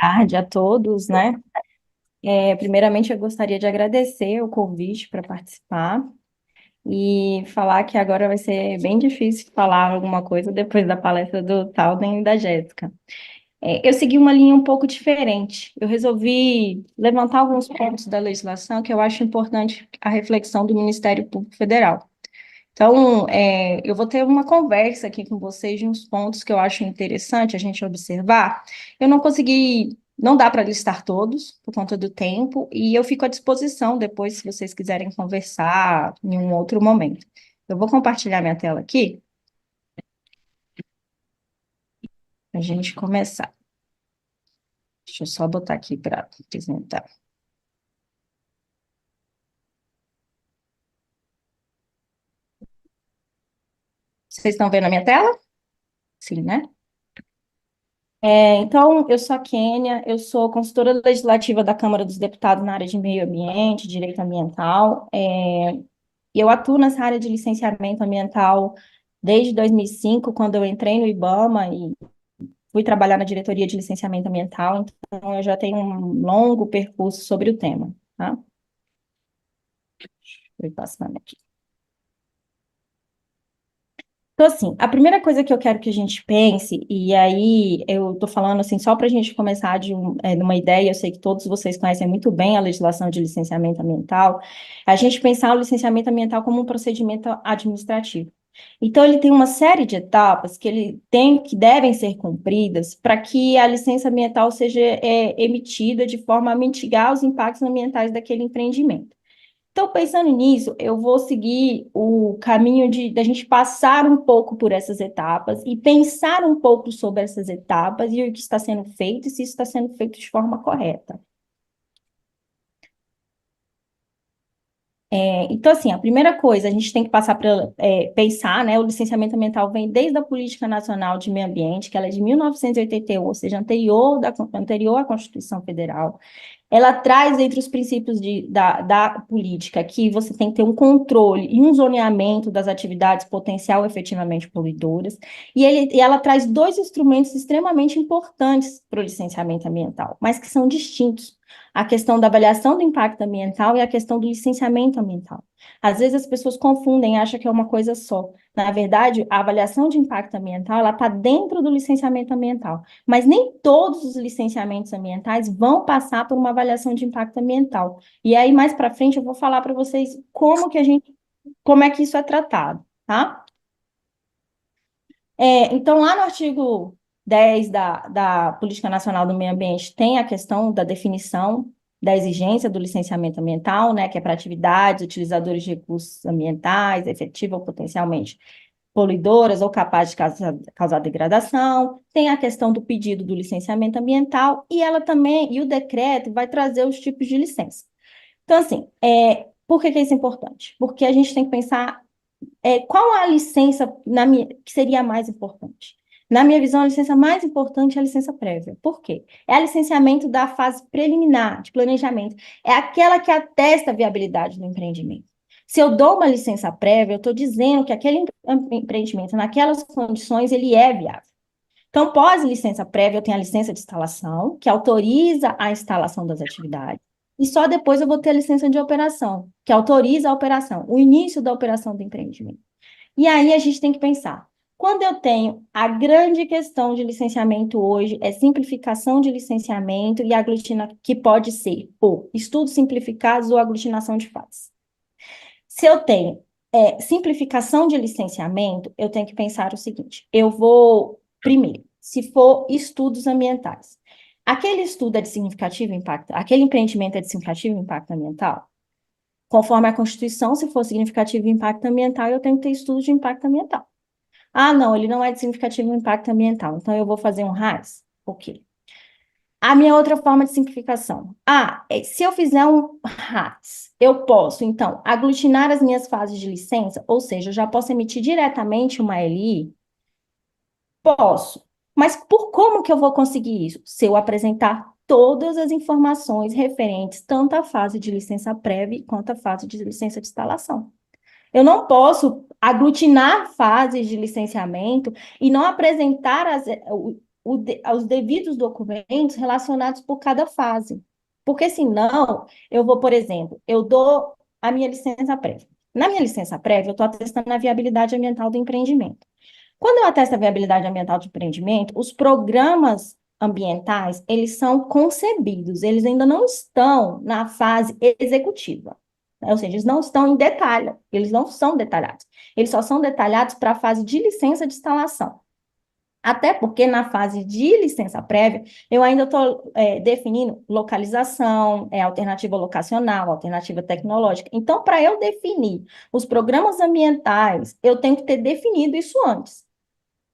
Tarde a todos, né? Primeiramente, eu gostaria de agradecer o convite para participar e falar que agora vai ser bem difícil falar alguma coisa depois da palestra do Talden e da Jéssica. Eu segui uma linha um pouco diferente. Eu resolvi levantar alguns pontos da legislação que eu acho importante a reflexão do Ministério Público Federal. Então, eu vou ter uma conversa aqui com vocês de uns pontos que eu acho interessante a gente observar. Eu não consegui, não dá para listar todos por conta do tempo, e eu fico à disposição depois, se vocês quiserem conversar em um outro momento. Eu vou compartilhar minha tela aqui para a gente começar. Deixa eu só botar aqui para apresentar. Vocês estão vendo a minha tela? Sim, né? Então, eu sou a Kênia, eu sou consultora legislativa da Câmara dos Deputados na área de meio ambiente, direito ambiental. Eu atuo nessa área de licenciamento ambiental desde 2005, quando eu entrei no IBAMA e fui trabalhar na diretoria de licenciamento ambiental, então eu já tenho um longo percurso sobre o tema, tá? Vou passando aqui. Então, assim, a primeira coisa que eu quero que a gente pense, e aí eu estou falando assim, só para a gente começar de uma ideia, eu sei que todos vocês conhecem muito bem a legislação de licenciamento ambiental, a gente pensar o licenciamento ambiental como um procedimento administrativo. Então, ele tem uma série de etapas que devem ser cumpridas para que a licença ambiental seja emitida de forma a mitigar os impactos ambientais daquele empreendimento. Então, pensando nisso, eu vou seguir o caminho da gente passar um pouco por essas etapas e pensar um pouco sobre essas etapas e o que está sendo feito e se isso está sendo feito de forma correta. Então, assim, a primeira coisa, a gente tem que passar para pensar, né? O licenciamento ambiental vem desde a Política Nacional de Meio Ambiente, que ela é de 1981, ou seja, anterior à Constituição Federal. Ela traz entre os princípios da política que você tem que ter um controle e um zoneamento das atividades potencial e efetivamente poluidoras, e ela traz dois instrumentos extremamente importantes para o licenciamento ambiental, mas que são distintos. A questão da avaliação do impacto ambiental e a questão do licenciamento ambiental. Às vezes as pessoas confundem, acham que é uma coisa só. Na verdade, a avaliação de impacto ambiental, ela está dentro do licenciamento ambiental. Mas nem todos os licenciamentos ambientais vão passar por uma avaliação de impacto ambiental. E aí, mais para frente, eu vou falar para vocês como é que isso é tratado, tá? Então, lá no artigo 10 da Política Nacional do Meio Ambiente, tem a questão da definição da exigência do licenciamento ambiental, né, que é para atividades, utilizadores de recursos ambientais, efetiva ou potencialmente poluidoras ou capazes de causar degradação, tem a questão do pedido do licenciamento ambiental, e ela também, e o decreto vai trazer os tipos de licença. Então, assim, por que isso é importante? Porque a gente tem que pensar qual a licença que seria a mais importante? Na minha visão, a licença mais importante é a licença prévia. Por quê? É a licenciamento da fase preliminar, de planejamento. É aquela que atesta a viabilidade do empreendimento. Se eu dou uma licença prévia, eu estou dizendo que aquele empreendimento, naquelas condições, ele é viável. Então, pós licença prévia, eu tenho a licença de instalação, que autoriza a instalação das atividades. E só depois eu vou ter a licença de operação, que autoriza a operação, o início da operação do empreendimento. E aí a gente tem que pensar. Quando eu tenho a grande questão de licenciamento hoje, é simplificação de licenciamento e que pode ser ou estudos simplificados ou aglutinação de fases. Se eu tenho simplificação de licenciamento, eu tenho que pensar o seguinte: eu vou, primeiro, se for estudos ambientais, aquele estudo é de significativo impacto, aquele empreendimento é de significativo impacto ambiental? Conforme a Constituição, se for significativo impacto ambiental, eu tenho que ter estudo de impacto ambiental. Ah, não, ele não é de significativo impacto ambiental, então eu vou fazer um RAS? Ok. A minha outra forma de simplificação. Se eu fizer um RAS, eu posso, então, aglutinar as minhas fases de licença, ou seja, eu já posso emitir diretamente uma LI? Posso. Mas como que eu vou conseguir isso? Se eu apresentar todas as informações referentes tanto à fase de licença prévia quanto à fase de licença de instalação. Eu não posso aglutinar fases de licenciamento e não apresentar os devidos documentos relacionados por cada fase. Porque senão, eu vou, por exemplo, eu dou a minha licença prévia. Na minha licença prévia, eu estou atestando a viabilidade ambiental do empreendimento. Quando eu atesto a viabilidade ambiental de empreendimento, os programas ambientais, eles são concebidos, eles ainda não estão na fase executiva. Ou seja, eles não estão em detalhe, eles não são detalhados. Eles só são detalhados para a fase de licença de instalação. Até porque na fase de licença prévia, eu ainda estou definindo localização, alternativa locacional, alternativa tecnológica. Então, para eu definir os programas ambientais, eu tenho que ter definido isso antes.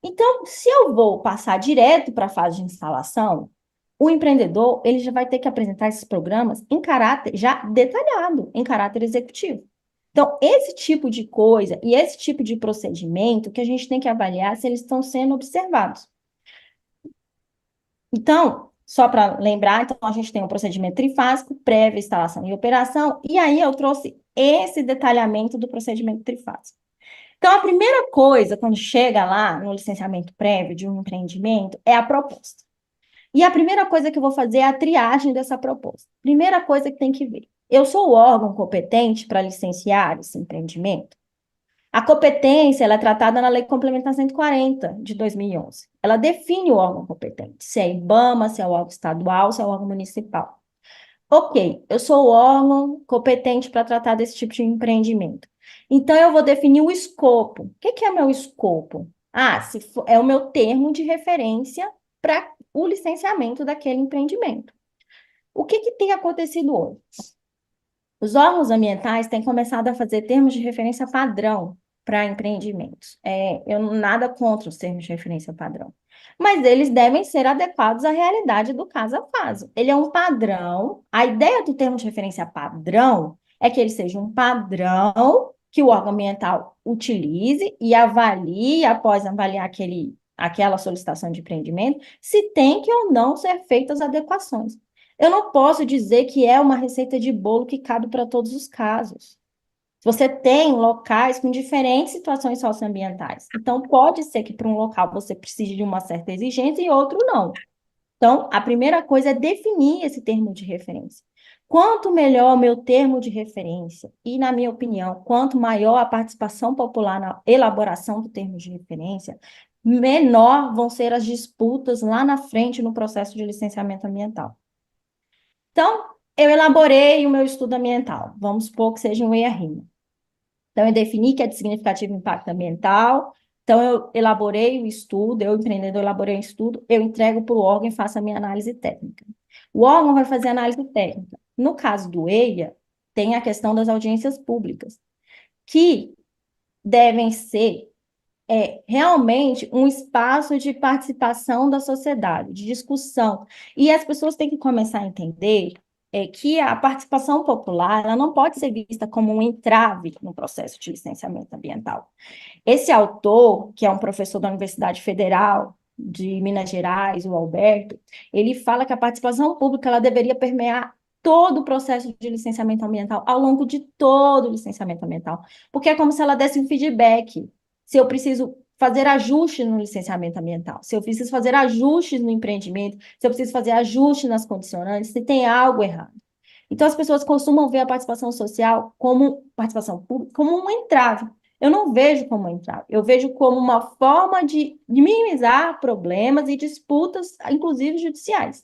Então, se eu vou passar direto para a fase de instalação, o empreendedor ele já vai ter que apresentar esses programas em caráter já detalhado, em caráter executivo. Então, esse tipo de coisa e esse tipo de procedimento que a gente tem que avaliar se eles estão sendo observados. Então, só para lembrar, então a gente tem um procedimento trifásico, prévia, instalação e operação, e aí eu trouxe esse detalhamento do procedimento trifásico. Então, a primeira coisa, quando chega lá no licenciamento prévio de um empreendimento, é a proposta. E a primeira coisa que eu vou fazer é a triagem dessa proposta. Primeira coisa que tem que ver. Eu sou o órgão competente para licenciar esse empreendimento? A competência ela é tratada na Lei Complementar 140, de 2011. Ela define o órgão competente, se é IBAMA, se é o órgão estadual, se é o órgão municipal. Ok, eu sou o órgão competente para tratar desse tipo de empreendimento. Então, eu vou definir o escopo. O que é meu escopo? É o meu termo de referência para o licenciamento daquele empreendimento. O que tem acontecido hoje? Os órgãos ambientais têm começado a fazer termos de referência padrão para empreendimentos. Eu nada contra os termos de referência padrão, mas eles devem ser adequados à realidade do caso a caso. Ele é um padrão. A ideia do termo de referência padrão é que ele seja um padrão que o órgão ambiental utilize e avalie, após avaliar aquela solicitação de empreendimento, se tem que ou não ser feitas adequações. Eu não posso dizer que é uma receita de bolo que cabe para todos os casos. Você tem locais com diferentes situações socioambientais. Então, pode ser que para um local você precise de uma certa exigência e outro não. Então, a primeira coisa é definir esse termo de referência. Quanto melhor o meu termo de referência, e, na minha opinião, quanto maior a participação popular na elaboração do termo de referência, menor vão ser as disputas lá na frente no processo de licenciamento ambiental. Então, eu elaborei o meu estudo ambiental. Vamos supor que seja um EIA-RIMA. Então, eu defini que é de significativo impacto ambiental. Então, eu elaborei o estudo, eu, empreendedor, elaborei o estudo, eu entrego para o órgão e faço a minha análise técnica. O órgão vai fazer a análise técnica. No caso do EIA, tem a questão das audiências públicas, que devem ser realmente um espaço de participação da sociedade, de discussão. E as pessoas têm que começar a entender que a participação popular ela não pode ser vista como um entrave no processo de licenciamento ambiental. Esse autor, que é um professor da Universidade Federal de Minas Gerais, o Alberto, ele fala que a participação pública ela deveria permear todo o processo de licenciamento ambiental, ao longo de todo o licenciamento ambiental, porque é como se ela desse um feedback se eu preciso fazer ajustes no licenciamento ambiental, se eu preciso fazer ajustes no empreendimento, se eu preciso fazer ajustes nas condicionantes, se tem algo errado. Então, as pessoas costumam ver a participação social como participação pública, como um entrave. Eu não vejo como um entrave, eu vejo como uma forma de minimizar problemas e disputas, inclusive judiciais.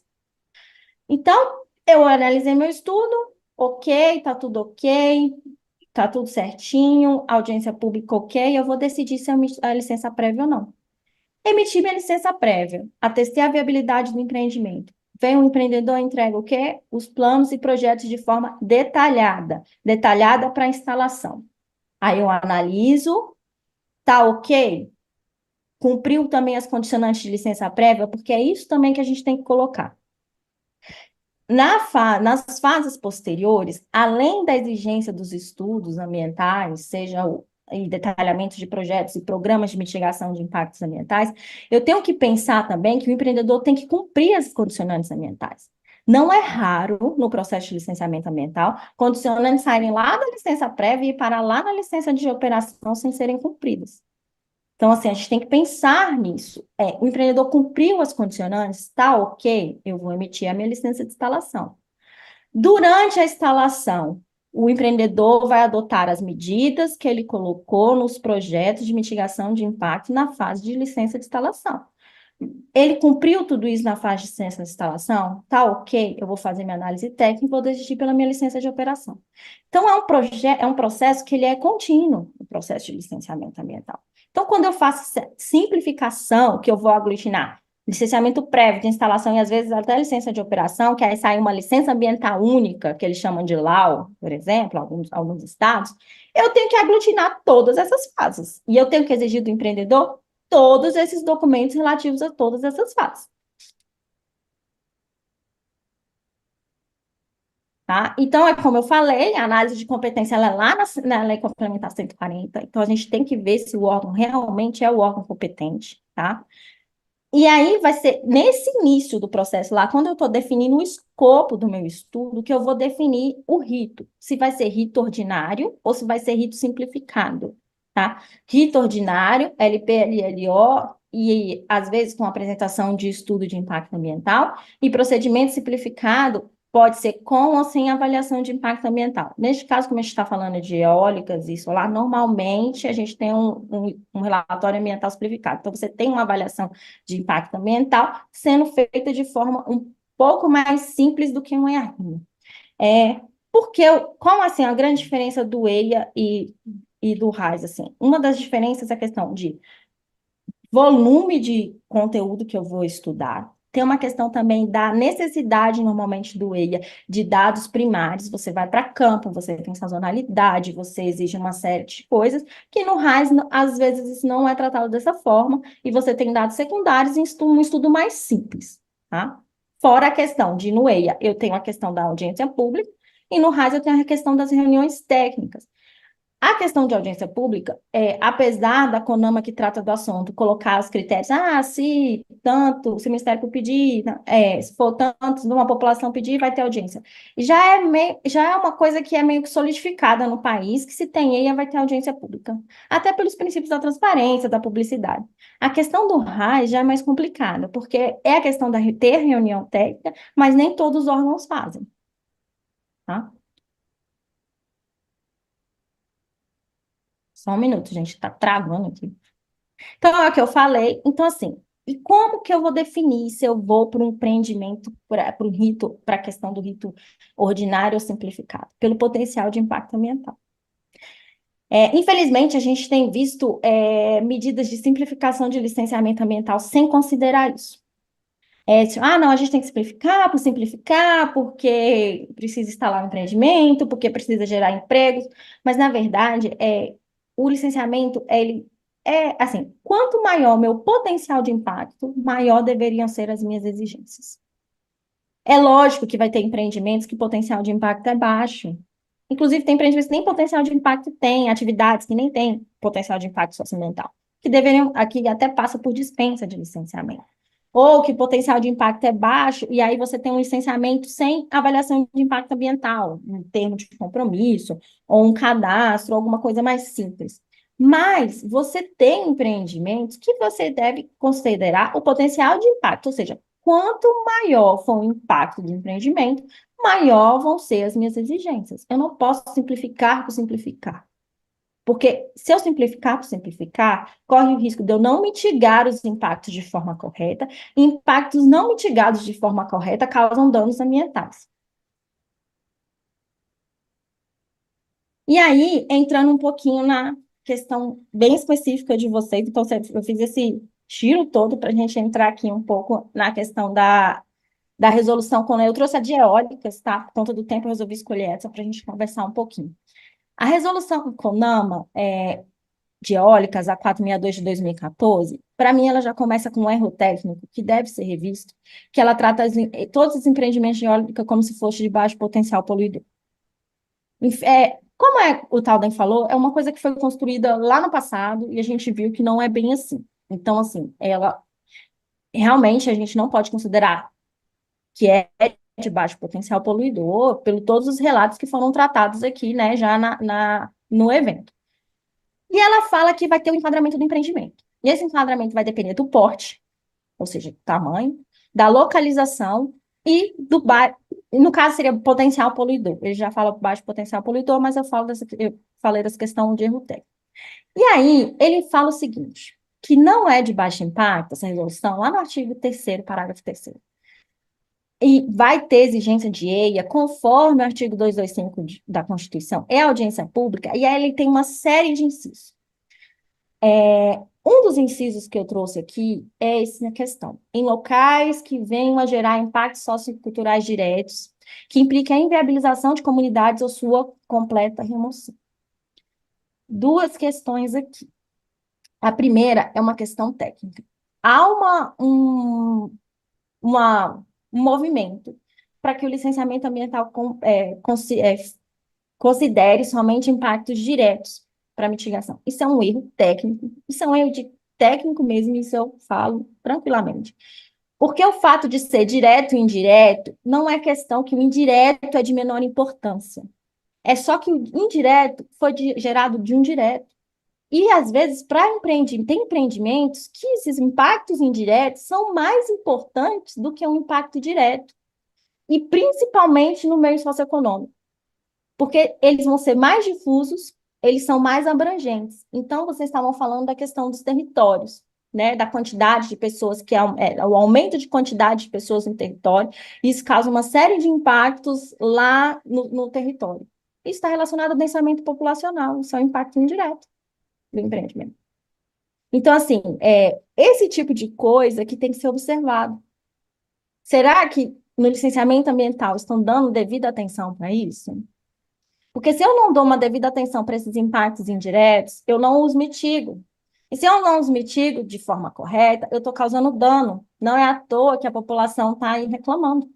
Então, eu analisei meu estudo, ok, tá tudo certinho, audiência pública ok, eu vou decidir se eu emitir a licença prévia ou não. Emiti minha licença prévia, atestei a viabilidade do empreendimento. Vem o empreendedor, entrega o quê? Os planos e projetos de forma detalhada, detalhada para instalação. Aí eu analiso, tá ok? Cumpriu também as condicionantes de licença prévia, porque é isso também que a gente tem que colocar. Nas fases posteriores, além da exigência dos estudos ambientais, seja o detalhamento de projetos e programas de mitigação de impactos ambientais, eu tenho que pensar também que o empreendedor tem que cumprir as condicionantes ambientais. Não é raro, no processo de licenciamento ambiental, condicionantes saírem lá da licença prévia e parar lá na licença de operação sem serem cumpridas. Então, assim, a gente tem que pensar nisso. O empreendedor cumpriu as condicionantes, tá ok, eu vou emitir a minha licença de instalação. Durante a instalação, o empreendedor vai adotar as medidas que ele colocou nos projetos de mitigação de impacto na fase de licença de instalação. Ele cumpriu tudo isso na fase de licença de instalação? Tá ok, eu vou fazer minha análise técnica e vou decidir pela minha licença de operação. Então, é um processo que ele é contínuo, o processo de licenciamento ambiental. Então, quando eu faço simplificação, que eu vou aglutinar licenciamento prévio de instalação e às vezes até licença de operação, que aí sai uma licença ambiental única, que eles chamam de LAU, por exemplo, alguns estados, eu tenho que aglutinar todas essas fases. E eu tenho que exigir do empreendedor todos esses documentos relativos a todas essas fases. Tá? Então, é como eu falei, a análise de competência ela é lá na Lei Complementar 140, então a gente tem que ver se o órgão realmente é o órgão competente, tá? E aí vai ser nesse início do processo lá, quando eu estou definindo o escopo do meu estudo, que eu vou definir o rito, se vai ser rito ordinário ou se vai ser rito simplificado, tá? Rito ordinário, LPLLO, e às vezes com apresentação de estudo de impacto ambiental, e procedimento simplificado pode ser com ou sem avaliação de impacto ambiental. Neste caso, como a gente está falando de eólicas e solar, normalmente a gente tem um relatório ambiental simplificado. Então, você tem uma avaliação de impacto ambiental sendo feita de forma um pouco mais simples do que um ERM. Porque, como assim, a grande diferença do EIA e do RAIS, assim, uma das diferenças é a questão de volume de conteúdo que eu vou estudar. Tem uma questão também da necessidade, normalmente, do EIA, de dados primários. Você vai para campo, você tem sazonalidade, você exige uma série de coisas, que no RAIS, às vezes, isso não é tratado dessa forma, e você tem dados secundários em um estudo mais simples, tá? Fora a questão de, no EIA, eu tenho a questão da audiência pública, e no RAIS eu tenho a questão das reuniões técnicas. A questão de audiência pública, apesar da CONAMA que trata do assunto, colocar os critérios, se tanto, se o Ministério Público pedir, se for tanto de uma população pedir, vai ter audiência. Já é uma coisa que é meio que solidificada no país, que se tem EIA, vai ter audiência pública. Até pelos princípios da transparência, da publicidade. A questão do RAI já é mais complicada, porque é a questão de ter reunião técnica, mas nem todos os órgãos fazem, tá? Só um minuto, gente, tá travando aqui. Então, é o que eu falei. Então, assim, e como que eu vou definir se eu vou para um empreendimento, para o rito, para a questão do rito ordinário ou simplificado? Pelo potencial de impacto ambiental. Infelizmente, a gente tem visto medidas de simplificação de licenciamento ambiental sem considerar isso. Não, a gente tem que simplificar por simplificar, porque precisa instalar um empreendimento, porque precisa gerar empregos, mas, na verdade, o licenciamento, ele assim, quanto maior o meu potencial de impacto, maior deveriam ser as minhas exigências. É lógico que vai ter empreendimentos que o potencial de impacto é baixo. Inclusive, tem empreendimentos que nem potencial de impacto tem, atividades que nem têm potencial de impacto socioambiental, que deveriam, aqui até passa por dispensa de licenciamento. Ou que o potencial de impacto é baixo, e aí você tem um licenciamento sem avaliação de impacto ambiental, um termo de compromisso, ou um cadastro, alguma coisa mais simples. Mas você tem empreendimentos que você deve considerar o potencial de impacto, ou seja, quanto maior for o impacto do empreendimento, maior vão ser as minhas exigências. Eu não posso simplificar por simplificar. Porque se eu simplificar por simplificar, corre o risco de eu não mitigar os impactos de forma correta, e impactos não mitigados de forma correta causam danos ambientais. E aí, entrando um pouquinho na questão bem específica de vocês, então eu fiz esse tiro todo para a gente entrar aqui um pouco na questão da resolução com eu trouxe a de eólicas, tá? Por conta do tempo, eu resolvi escolher essa para a gente conversar um pouquinho. A resolução CONAMA de eólicas, a 462 de 2014, para mim ela já começa com um erro técnico que deve ser revisto, que ela trata todos os empreendimentos de eólica como se fosse de baixo potencial poluidor. Como o Talden falou, é uma coisa que foi construída lá no passado e a gente viu que não é bem assim. Então, assim, ela realmente a gente não pode considerar que é de baixo potencial poluidor, pelo todos os relatos que foram tratados aqui, né, já no evento. E ela fala que vai ter o enquadramento do empreendimento. E esse enquadramento vai depender do porte, ou seja, do tamanho, da localização e do baixo. No caso, seria potencial poluidor. Ele já fala baixo potencial poluidor, mas eu falei dessa questão de erro técnico. E aí, ele fala o seguinte, que não é de baixo impacto, essa resolução, lá no artigo 3º, parágrafo 3º. E vai ter exigência de EIA, conforme o artigo 225 da Constituição, é audiência pública, e aí ele tem uma série de incisos. Um dos incisos que eu trouxe aqui é essa questão. Em locais que venham a gerar impactos socioculturais diretos, que impliquem a inviabilização de comunidades ou sua completa remoção. Duas questões aqui. A primeira é uma questão técnica. Há uma, um movimento para que o licenciamento ambiental considere somente impactos diretos para mitigação. Isso é um erro técnico, isso é um erro de técnico mesmo, isso eu falo tranquilamente. Porque o fato de ser direto e indireto não é questão que o indireto é de menor importância. É só que o indireto foi gerado de um direto. E, às vezes, tem empreendimentos que esses impactos indiretos são mais importantes do que um impacto direto. E, principalmente, no meio socioeconômico. Porque eles vão ser mais difusos, eles são mais abrangentes. Então, vocês estavam falando da questão dos territórios, né? Da quantidade de pessoas, o aumento de quantidade de pessoas no território. Isso causa uma série de impactos lá no território. Isso está relacionado ao densamento populacional, isso é um impacto indireto do empreendimento. Então, assim, esse tipo de coisa que tem que ser observado. Será que no licenciamento ambiental estão dando devida atenção para isso? Porque se eu não dou uma devida atenção para esses impactos indiretos, eu não os mitigo. E se eu não os mitigo de forma correta, eu estou causando dano. Não é à toa que a população está aí reclamando.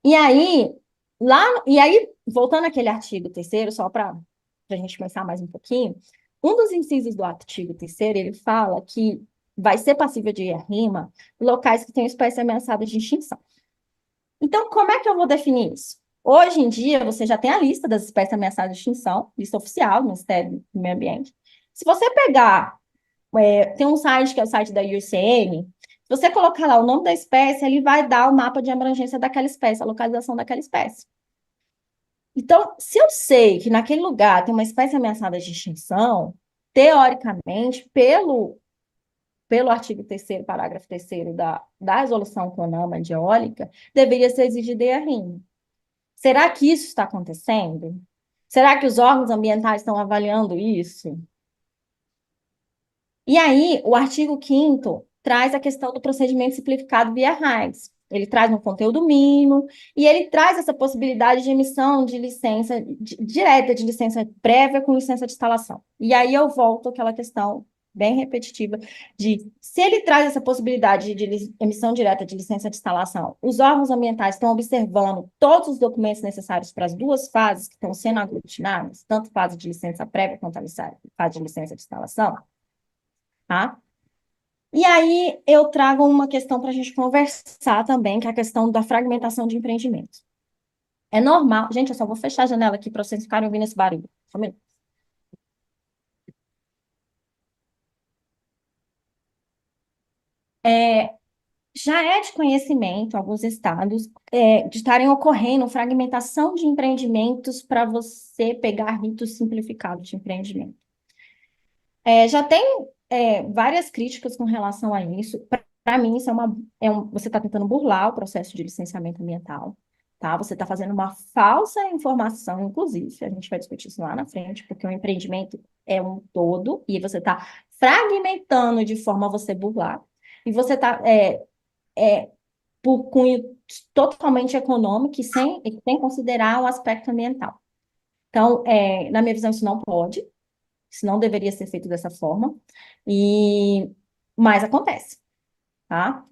E aí, voltando àquele artigo 3º, só para a gente pensar mais um pouquinho, um dos incisos do artigo 3º, ele fala que vai ser passível de rima locais que tenham espécies ameaçadas de extinção. Então, como é que eu vou definir isso? Hoje em dia, você já tem a lista das espécies ameaçadas de extinção, lista oficial do Ministério do Meio Ambiente. Se você pegar, tem um site que é o site da IUCN, se você colocar lá o nome da espécie, ele vai dar o mapa de abrangência daquela espécie, a localização daquela espécie. Então, se eu sei que naquele lugar tem uma espécie ameaçada de extinção, teoricamente, pelo artigo 3º, parágrafo 3º da resolução CONAMA de eólica, deveria ser exigida EIA-RIMA. Será que isso está acontecendo? Será que os órgãos ambientais estão avaliando isso? E aí, o artigo 5º traz a questão do procedimento simplificado via RAIS. Ele traz um conteúdo mínimo e ele traz essa possibilidade de emissão de licença direta de licença prévia com licença de instalação. E aí eu volto àquela questão bem repetitiva de se ele traz essa possibilidade de emissão direta de licença de instalação, os órgãos ambientais estão observando todos os documentos necessários para as duas fases que estão sendo aglutinadas, tanto fase de licença prévia quanto a fase de licença de instalação, tá? E aí eu trago uma questão para a gente conversar também, que é a questão da fragmentação de empreendimentos. É normal. Gente, eu só vou fechar a janela aqui para vocês ficarem ouvindo esse barulho. Só um minuto. Já é de conhecimento, alguns estados, de estarem ocorrendo fragmentação de empreendimentos para você pegar ritos simplificados de empreendimento. Já tem várias críticas com relação a isso. Para mim, isso você está tentando burlar o processo de licenciamento ambiental, tá? Você está fazendo uma falsa informação, inclusive, a gente vai discutir isso lá na frente, porque o empreendimento é um todo e você está fragmentando de forma a você burlar. E você está por cunho totalmente econômico e sem considerar o aspecto ambiental. Então, na minha visão, isso não pode. Isso não deveria ser feito dessa forma, mas acontece, tá?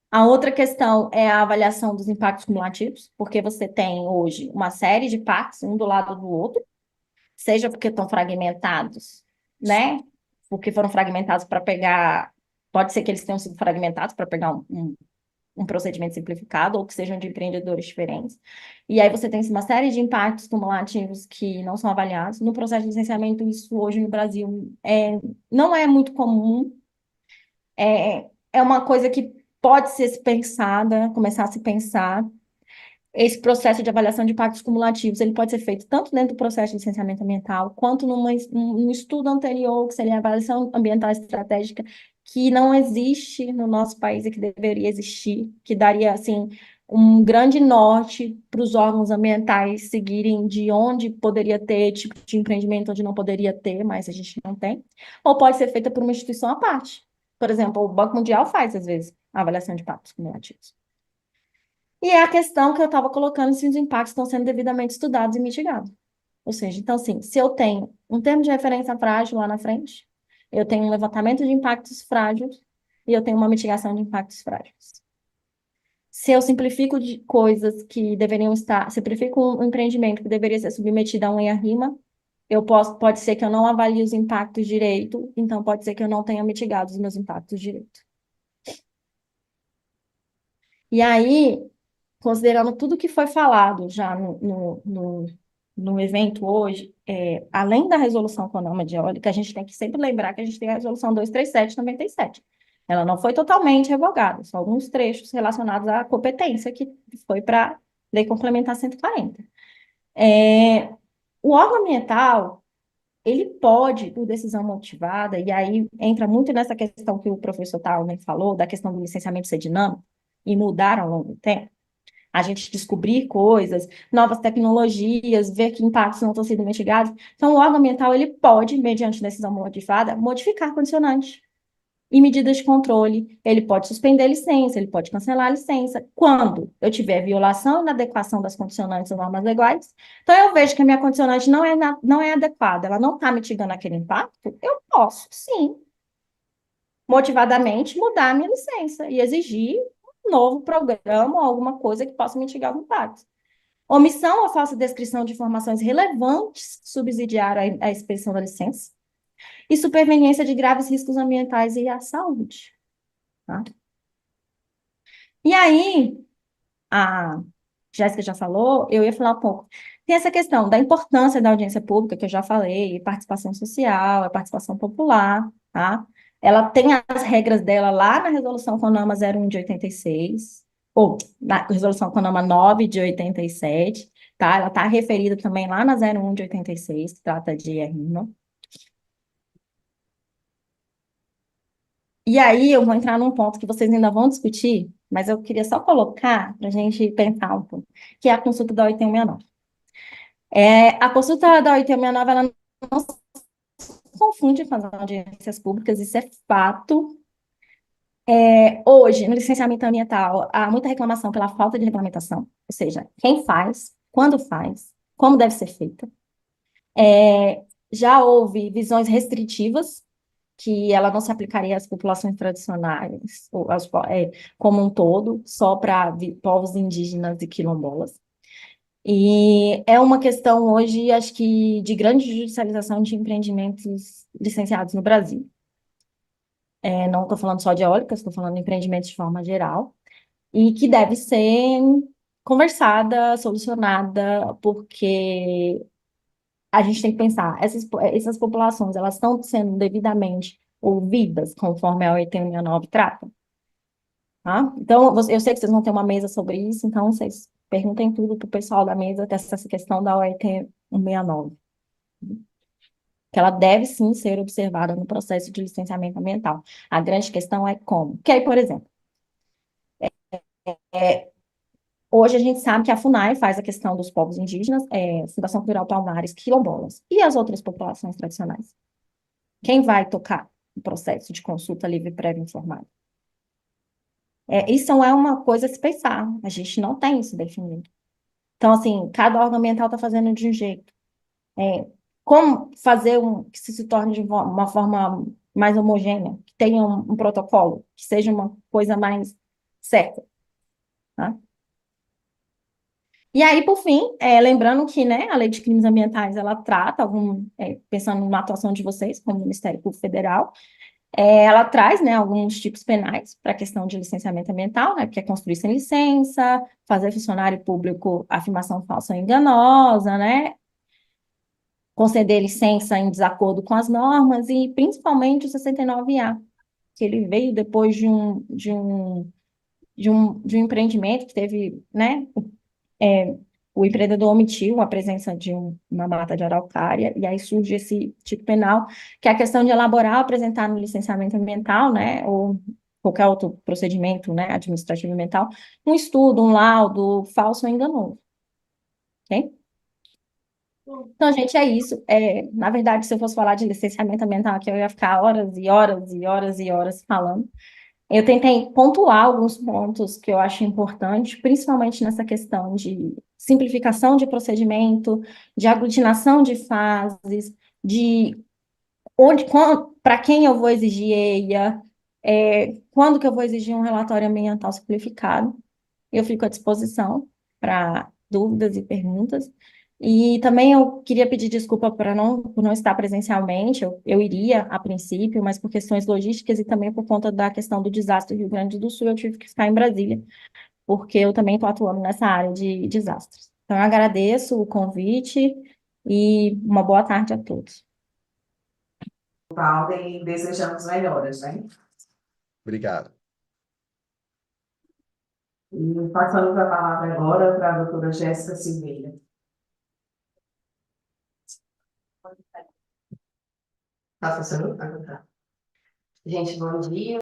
A outra questão é a avaliação dos impactos cumulativos, porque você tem hoje uma série de partes, um do lado do outro, seja porque estão fragmentados, né? Porque foram fragmentados para pegar. Pode ser que eles tenham sido fragmentados para pegar um procedimento simplificado ou que sejam de empreendedores diferentes. E aí você tem uma série de impactos cumulativos que não são avaliados. No processo de licenciamento, isso hoje no Brasil não é muito comum. É uma coisa que pode ser pensada, começar a se pensar. Esse processo de avaliação de impactos cumulativos, ele pode ser feito tanto dentro do processo de licenciamento ambiental, quanto num estudo anterior, que seria a avaliação ambiental estratégica, que não existe no nosso país e que deveria existir, que daria, assim, um grande norte para os órgãos ambientais seguirem de onde poderia ter tipo de empreendimento, onde não poderia ter, mas a gente não tem. Ou pode ser feita por uma instituição à parte. Por exemplo, o Banco Mundial faz, às vezes, a avaliação de impactos cumulativos. E é a questão que eu estava colocando se os impactos estão sendo devidamente estudados e mitigados. Ou seja, então, assim, se eu tenho um termo de referência frágil lá na frente, eu tenho um levantamento de impactos frágeis e eu tenho uma mitigação de impactos frágeis. Se eu simplifico de coisas que deveriam estar, simplifico um empreendimento que deveria ser submetido a um EIA-RIMA, pode ser que eu não avalie os impactos direito, então pode ser que eu não tenha mitigado os meus impactos direito. E aí, considerando tudo que foi falado já no evento hoje, além da resolução CONAMA de eólica, a gente tem que sempre lembrar que a gente tem a resolução 237 de 97. Ela não foi totalmente revogada, só alguns trechos relacionados à competência que foi para a Lei Complementar 140. O órgão ambiental, ele pode, por decisão motivada, e aí entra muito nessa questão que o professor Talman falou, da questão do licenciamento ser dinâmico, e mudar ao longo do tempo, a gente descobrir coisas, novas tecnologias, ver que impactos não estão sendo mitigados. Então, o órgão ambiental, ele pode, mediante decisão motivada, modificar condicionantes e medidas de controle. Ele pode suspender a licença, ele pode cancelar a licença. Quando eu tiver violação e inadequação das condicionantes ou normas legais, então eu vejo que a minha condicionante não é adequada, ela não está mitigando aquele impacto, eu posso, sim, motivadamente mudar a minha licença e exigir um novo programa ou alguma coisa que possa mitigar o impacto. Omissão ou falsa descrição de informações relevantes subsidiaram a expedição da licença e superveniência de graves riscos ambientais e à saúde. Tá? E aí, a Jéssica já falou, eu ia falar um pouco. Tem essa questão da importância da audiência pública, que eu já falei, participação social, a participação popular, tá? Ela tem as regras dela lá na Resolução CONAMA 01 de 86, ou na Resolução CONAMA 9 de 87, tá? Ela está referida também lá na 01 de 86, que trata de RIMA. E aí eu vou entrar num ponto que vocês ainda vão discutir, mas eu queria só colocar para a gente pensar um pouco, que é a consulta da 8169. A consulta da 8169, ela não se confunde com as audiências públicas, isso é fato. Hoje, no licenciamento ambiental, há muita reclamação pela falta de regulamentação, ou seja, quem faz, quando faz, como deve ser feita. Já houve visões restritivas, que ela não se aplicaria às populações tradicionais, ou como um todo, só para povos indígenas e quilombolas. E é uma questão hoje, acho que, de grande judicialização de empreendimentos licenciados no Brasil. Não estou falando só de eólicas, estou falando de empreendimentos de forma geral, e que deve ser conversada, solucionada, porque a gente tem que pensar, essas populações, elas estão sendo devidamente ouvidas, conforme a 869 trata? Tá? Então, eu sei que vocês vão ter uma mesa sobre isso, então vocês perguntem tudo para o pessoal da mesa dessa questão da OET 169. Que ela deve sim ser observada no processo de licenciamento ambiental. A grande questão é como. Que aí, por exemplo, hoje a gente sabe que a FUNAI faz a questão dos povos indígenas, Fundação Cultural Palmares, quilombolas, e as outras populações tradicionais. Quem vai tocar o processo de consulta livre, prévia e informada? Isso é uma coisa a se pensar. A gente não tem isso definido. Então, assim, cada órgão ambiental está fazendo de um jeito. Como fazer que se torne de uma forma mais homogênea, que tenha um protocolo, que seja uma coisa mais certa, tá? E aí, por fim, lembrando que, né, a Lei de Crimes Ambientais, ela trata, pensando na atuação de vocês, como Ministério Público Federal, Ela traz, né, alguns tipos penais para a questão de licenciamento ambiental, né, que é construir sem licença, fazer funcionário público afirmação falsa ou enganosa, né, conceder licença em desacordo com as normas e principalmente o 69A, que ele veio depois de um empreendimento que teve, né, é, o empreendedor omitiu a presença de uma mata de araucária, e aí surge esse tipo penal, que é a questão de elaborar, apresentar no licenciamento ambiental, né, ou qualquer outro procedimento, né, administrativo ambiental, um estudo, um laudo falso ou enganoso, ok? Então, gente, é isso. Na verdade, se eu fosse falar de licenciamento ambiental aqui, eu ia ficar horas e horas e horas e horas falando. Eu tentei pontuar alguns pontos que eu acho importantes, principalmente nessa questão de simplificação de procedimento, de aglutinação de fases, de onde, para quem eu vou exigir EIA, quando que eu vou exigir um relatório ambiental simplificado. Eu fico à disposição para dúvidas e perguntas. E também eu queria pedir desculpa por não estar presencialmente. Eu iria a princípio, mas por questões logísticas e também por conta da questão do desastre do Rio Grande do Sul, eu tive que ficar em Brasília, porque eu também estou atuando nessa área de desastres. Então, eu agradeço o convite e uma boa tarde a todos. E desejamos melhoras, né? Obrigado. E passamos a palavra agora para a doutora Jéssica Silveira. Está funcionando? Tá. Gente, bom dia.